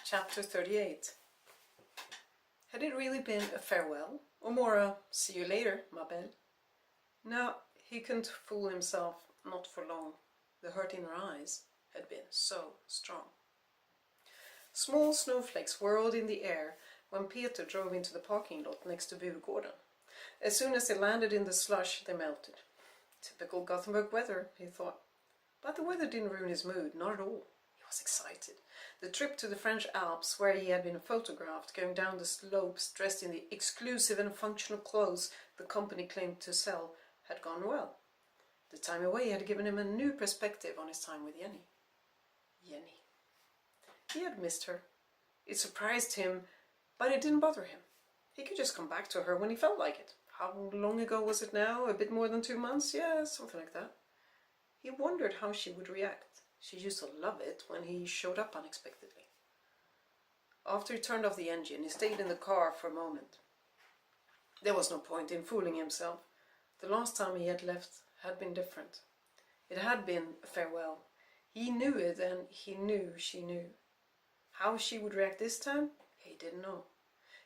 Chapter 38. Had it really been a farewell, or more a see you later, ma belle? No, he couldn't fool himself, not for long. The hurt in her eyes had been so strong. Small snowflakes whirled in the air when Peter drove into the parking lot next to Göteborgsposten. As soon as they landed in the slush, they melted. Typical Gothenburg weather, he thought. But the weather didn't ruin his mood, not at all. He was excited. The trip to the French Alps, where he had been photographed going down the slopes dressed in the exclusive and functional clothes the company claimed to sell, had gone well. The time away had given him a new perspective on his time with Jenny. Jenny. He had missed her. It surprised him, but it didn't bother him. He could just come back to her when he felt like it. How long ago was it now? A bit more than 2 months? Yeah, something like that. He wondered how she would react. She used to love it when he showed up unexpectedly. After he turned off the engine, he stayed in the car for a moment. There was no point in fooling himself. The last time he had left had been different. It had been a farewell. He knew it, and he knew she knew. How she would react this time, he didn't know.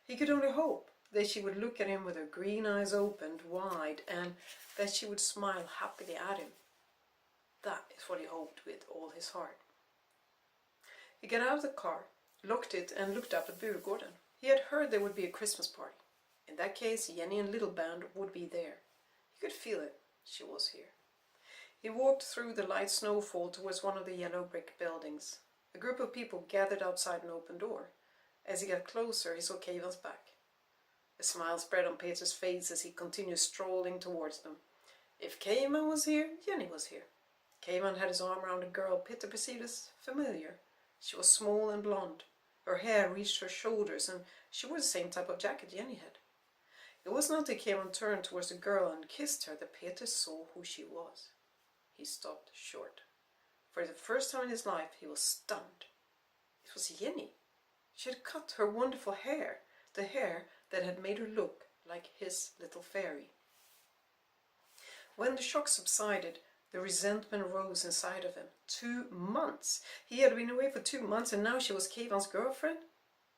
He could only hope that she would look at him with her green eyes opened wide, and that she would smile happily at him. That is what he hoped with all his heart. He got out of the car, locked it, and looked up at Göteborgsposten. He had heard there would be a Christmas party. In that case, Jenny and Little Band would be there. He could feel it. She was here. He walked through the light snowfall towards one of the yellow brick buildings. A group of people gathered outside an open door. As he got closer, he saw Kevan's back. A smile spread on Peter's face as he continued strolling towards them. If Kevan was here, Jenny was here. Kevan had his arm around a girl Peter perceived as familiar. She was small and blonde. Her hair reached her shoulders, and she wore the same type of jacket Jenny had. It was not until Kevan turned towards the girl and kissed her that Peter saw who she was. He stopped short. For the first time in his life, he was stunned. It was Jenny. She had cut her wonderful hair, the hair that had made her look like his little fairy. When the shock subsided, the resentment rose inside of him. 2 months! He had been away for 2 months, and now she was Kevan's girlfriend?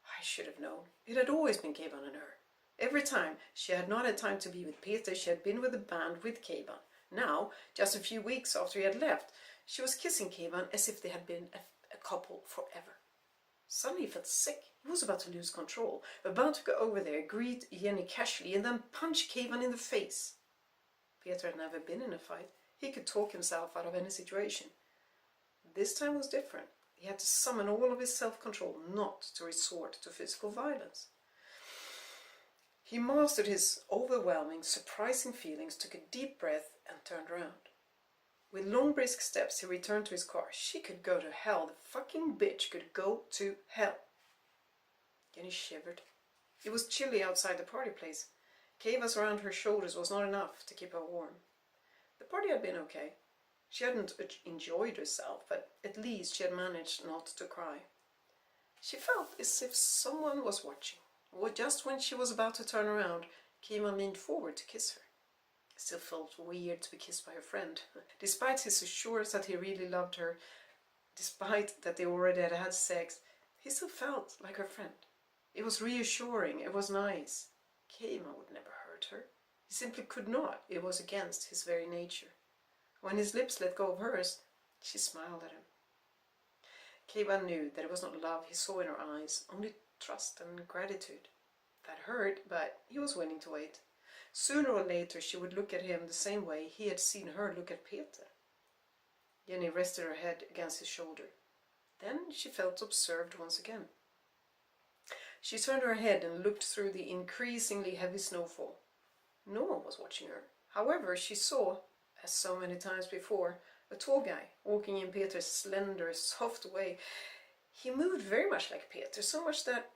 I should have known. It had always been Kevan and her. Every time she had not had time to be with Peter, she had been with the band with Kevan. Now, just a few weeks after he had left, she was kissing Kevan as if they had been a couple forever. Suddenly he felt sick. He was about to lose control, about to go over there, greet Jenny casually, and then punch Kevan in the face. Peter had never been in a fight. He could talk himself out of any situation. This time was different. He had to summon all of his self-control not to resort to physical violence. He mastered his overwhelming, surprising feelings, took a deep breath, and turned around. With long, brisk steps, he returned to his car. She could go to hell. The fucking bitch could go to hell. Jenny shivered. It was chilly outside the party place. Kevan's around her shoulders was not enough to keep her warm. The party had been okay. She hadn't enjoyed herself, but at least she had managed not to cry. She felt as if someone was watching. Just when she was about to turn around, Kevan leaned forward to kiss her. It still felt weird to be kissed by her friend. Despite his assurance that he really loved her, despite that they already had had sex, he still felt like her friend. It was reassuring, it was nice. Kevan would never hurt her. He simply could not. It was against his very nature. When his lips let go of hers, she smiled at him. Kevan knew that it was not love he saw in her eyes, only trust and gratitude. That hurt, but he was willing to wait. Sooner or later she would look at him the same way he had seen her look at Peter. Jenny rested her head against his shoulder. Then she felt observed once again. She turned her head and looked through the increasingly heavy snowfall. No one was watching her. However, she saw, as so many times before, a tall guy walking in Peter's slender, soft way. He moved very much like Peter, so much that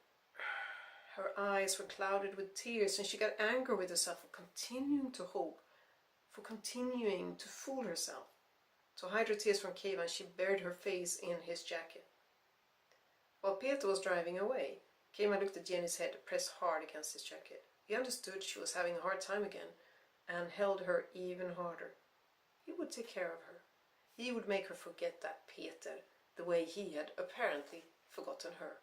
her eyes were clouded with tears, and she got angry with herself for continuing to hope, for continuing to fool herself. To hide her tears from Kevan, she buried her face in his jacket. While Peter was driving away, Kevan looked at Jenny's head, pressed hard against his jacket. He understood she was having a hard time again, and held her even harder. He would take care of her. He would make her forget that Peter, the way he had apparently forgotten her.